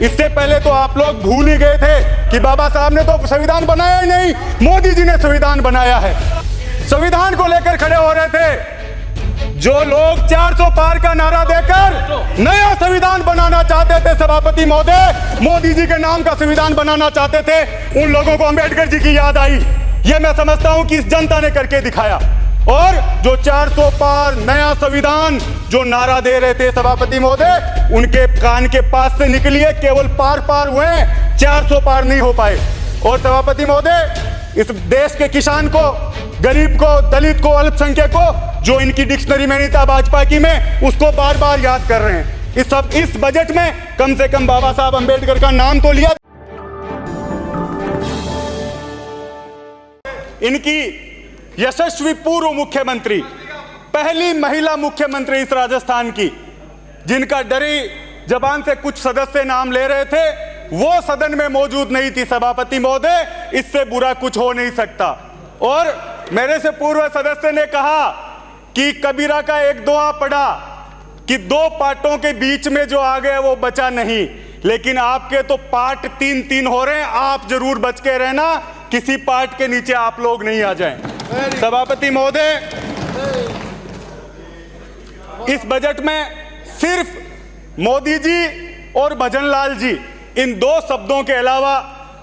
इससे पहले तो आप लोग भूल ही गए थे कि बाबा साहब ने तो संविधान बनाया ही नहीं, मोदी जी ने संविधान बनाया है। संविधान को लेकर खड़े हो रहे थे जो लोग 400 पार का नारा देकर नया संविधान बनाना चाहते थे, सभापति महोदय मोदी जी के नाम का संविधान बनाना चाहते थे, उन लोगों को अंबेडकर जी की याद आई। ये मैं समझता हूं कि इस जनता ने करके दिखाया। और जो 400 पार नया संविधान जो नारा दे रहे थे सभापति महोदय, उनके कान के पास से निकली है, केवल पार पार हुए, 400 पार नहीं हो पाए। और सभापति महोदय इस देश के किसान को, गरीब को, दलित को, अल्पसंख्यक को जो इनकी डिक्शनरी में नहीं था भाजपा की में, उसको बार बार याद कर रहे हैं। इस बजट में कम से कम बाबा साहब अंबेडकर का नाम तो लिया। इनकी यशस्वी पूर्व मुख्यमंत्री, पहली महिला मुख्यमंत्री इस राजस्थान की, जिनका डरी जबान से कुछ सदस्य नाम ले रहे थे, वो सदन में मौजूद नहीं थी। सभापति महोदय इससे बुरा कुछ हो नहीं सकता। और मेरे से पूर्व सदस्य ने कहा कि कबीरा का एक दोहा पढ़ा कि 2 पार्टों के बीच में जो आ गए वो बचा नहीं, लेकिन आपके तो पार्ट 3-3 हो रहे हैं। आप जरूर बच के रहना, किसी पार्ट के नीचे आप लोग नहीं आ जाएं। सभापति महोदय इस बजट में सिर्फ मोदी जी और भजनलाल जी, इन 2 शब्दों के अलावा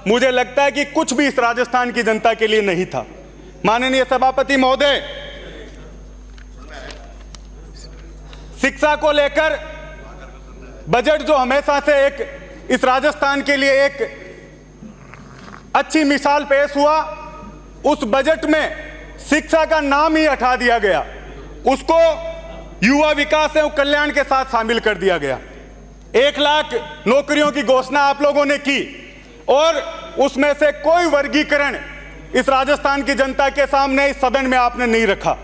मुझे लगता है कि कुछ भी इस राजस्थान की जनता के लिए नहीं था। माननीय सभापति महोदय, शिक्षा को लेकर बजट जो हमेशा से एक इस राजस्थान के लिए एक अच्छी मिसाल पेश हुआ, उस बजट में शिक्षा का नाम ही हटा दिया गया, उसको युवा विकास एवं कल्याण के साथ शामिल कर दिया गया। 1 लाख नौकरियों की घोषणा आप लोगों ने की और उसमें से कोई वर्गीकरण इस राजस्थान की जनता के सामने इस सदन में आपने नहीं रखा।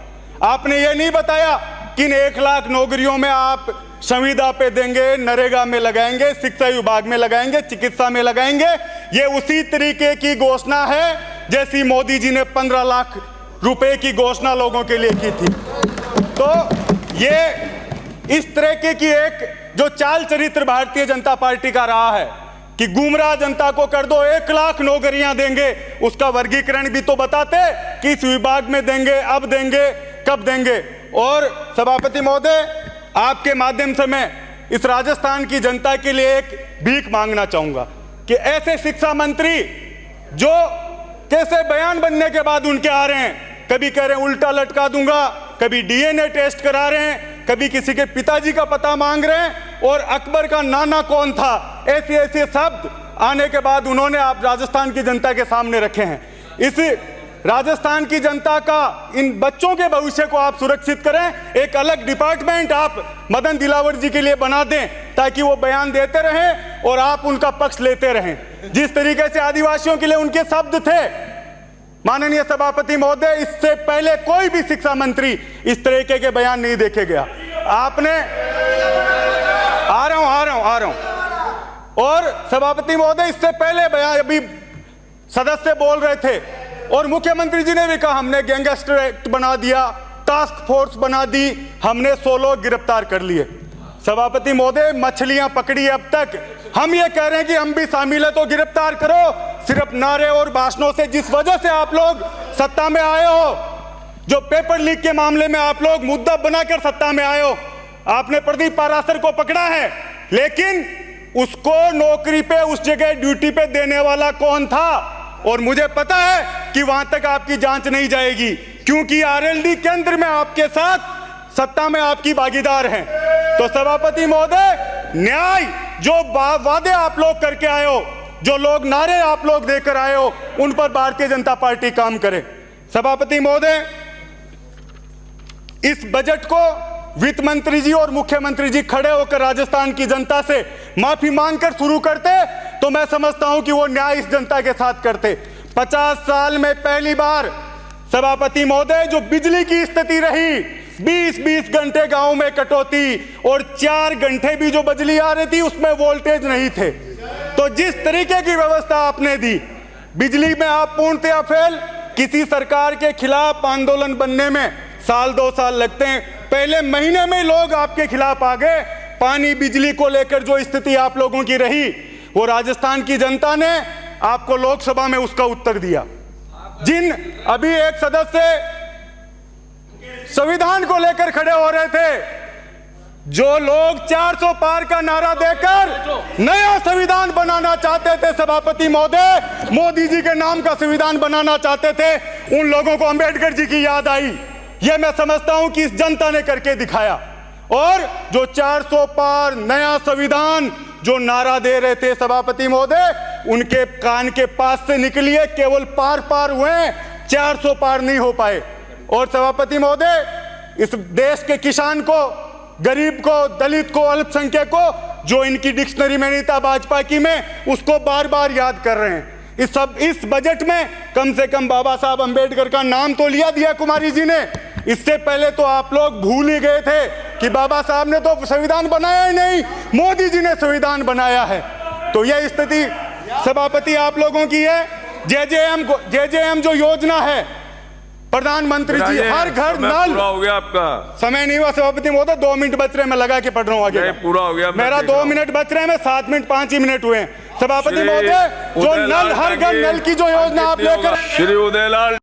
आपने ये नहीं बताया कि इन 1 लाख नौकरियों में आप संविदा पे देंगे, नरेगा में लगाएंगे, शिक्षा विभाग में लगाएंगे, चिकित्सा में लगाएंगे। ये उसी तरीके की घोषणा है जैसी मोदी जी ने 15 लाख रुपए की घोषणा लोगों के लिए की थी। तो ये इस तरीके की एक जो चाल चरित्र भारतीय जनता पार्टी का रहा है कि गुमराह जनता को कर दो, 1 लाख नौकरियां देंगे, उसका वर्गीकरण भी तो बताते कि इस विभाग में देंगे, अब देंगे, कब देंगे। और सभापति महोदय, आपके माध्यम से मैं इस राजस्थान की जनता के लिए एक भीख मांगना चाहूंगा कि ऐसे शिक्षा मंत्री जो कैसे बयान बनने के बाद उनके आ रहे हैं, कभी कह रहे हैं उल्टा लटका दूंगा, कभी डीएनए टेस्ट करा रहे हैं, कभी किसी के पिताजी का पता मांग रहे हैं, और अकबर का नाना कौन था, ऐसे ऐसे शब्द आने के बाद उन्होंने आप राजस्थान की जनता के सामने रखे हैं। इस राजस्थान की जनता का, इन बच्चों के भविष्य को आप सुरक्षित करें। एक अलग डिपार्टमेंट आप मदन दिलावर जी के लिए बना दें ताकि वो बयान देते रहें और आप उनका पक्ष लेते रहें। जिस तरीके से आदिवासियों के लिए उनके शब्द थे, माननीय सभापति महोदय, इससे पहले कोई भी शिक्षा मंत्री इस तरीके के बयान नहीं देखे गया। आपने आ रहा हूं। और सभापति महोदय, इससे पहले बयान अभी सदस्य बोल रहे थे और मुख्यमंत्री जी ने भी कहा हमने गैंगस्टर एक्ट बना दिया, टास्क फोर्स बना दी, हमने 100 लोग गिरफ्तार कर लिए। सभापति महोदय, मछलियां पकड़ी अब तक, हम ये कह रहे हैं कि हम भी शामिल है तो गिरफ्तार करो। सिर्फ नारे और भाषणों से, जिस वजह से आप लोग सत्ता में आए हो, जो पेपर लीक के मामले में आप लोग मुद्दा बनाकर सत्ता में आए हो, आपने प्रदीप पाराशर को पकड़ा है, लेकिन उसको नौकरी पे, उस जगह ड्यूटी पे देने वाला कौन था? और मुझे पता है कि वहां तक आपकी जांच नहीं जाएगी, क्योंकि आरएलडी केंद्र में आपके साथ सत्ता में आपकी भागीदार हैं। तो सभापति महोदय, न्याय जो वादे आप लोग करके आए हो, जो लोग नारे आप लोग देकर आए हो, उन पर भारतीय जनता पार्टी काम करे। सभापति महोदय, इस बजट को वित्त मंत्री जी और मुख्यमंत्री जी खड़े होकर राजस्थान की जनता से माफी मांगकर शुरू करते तो मैं समझता हूं कि वो न्याय इस जनता के साथ करते। 50 साल में पहली बार सभापति महोदय, जो बिजली की स्थिति रही, 20-20 घंटे गांव में कटौती और 4 घंटे भी जो बिजली आ रही थी उसमें वोल्टेज नहीं थे। तो जिस तरीके की व्यवस्था आपने दी, बिजली में आप पूर्णतया फेल। किसी सरकार के खिलाफ आंदोलन बनने में 1-2 साल लगते हैं, पहले महीने में लोग आपके खिलाफ आ गए। पानी बिजली को लेकर जो स्थिति आप लोगों की रही, वो राजस्थान की जनता ने आपको लोकसभा में उसका उत्तर दिया। जिन अभी एक सदस्य संविधान को लेकर खड़े हो रहे थे, जो लोग 400 पार का नारा देकर नया संविधान बनाना चाहते थे, सभापति महोदय, मोदी जी के नाम का संविधान बनाना चाहते थे, उन लोगों को अंबेडकर जी की याद आई। यह मैं समझता हूं कि इस जनता ने करके दिखाया। और जो 400 पार नया संविधान जो नारा दे रहे थे सभापति महोदय, उनके कान के पास से निकली है, केवल पार पार हुए, 400 पार नहीं हो पाए। और सभापति महोदय, इस देश के किसान को, गरीब को, दलित को, अल्पसंख्यक को, जो इनकी डिक्शनरी में नहीं था भाजपा की में, उसको बार बार याद कर रहे हैं। इस बजट में कम से कम बाबा साहब अंबेडकर का नाम तो लिया दिया कुमारी जी ने। इससे पहले तो आप लोग भूल ही गए थे कि बाबा साहब ने तो संविधान बनाया ही नहीं, मोदी जी ने संविधान बनाया है। तो यह स्थिति सभापति आप लोगों की है। जेजेएम जो योजना है, प्रधानमंत्री जी हर घर नल। पूरा हो गया आपका समय? नहीं हुआ सभापति महोदय, 2 मिनट बच रहे, मैं लगा के पढ़ रहा हूँ आगे। पूरा हो गया मेरा 2 मिनट बच रहे हैं, मैं 7 मिनट 5 ही मिनट हुए। सभापति महोदय, जो नल हर घर नल की जो योजना आप लेकर, श्री उदयलाल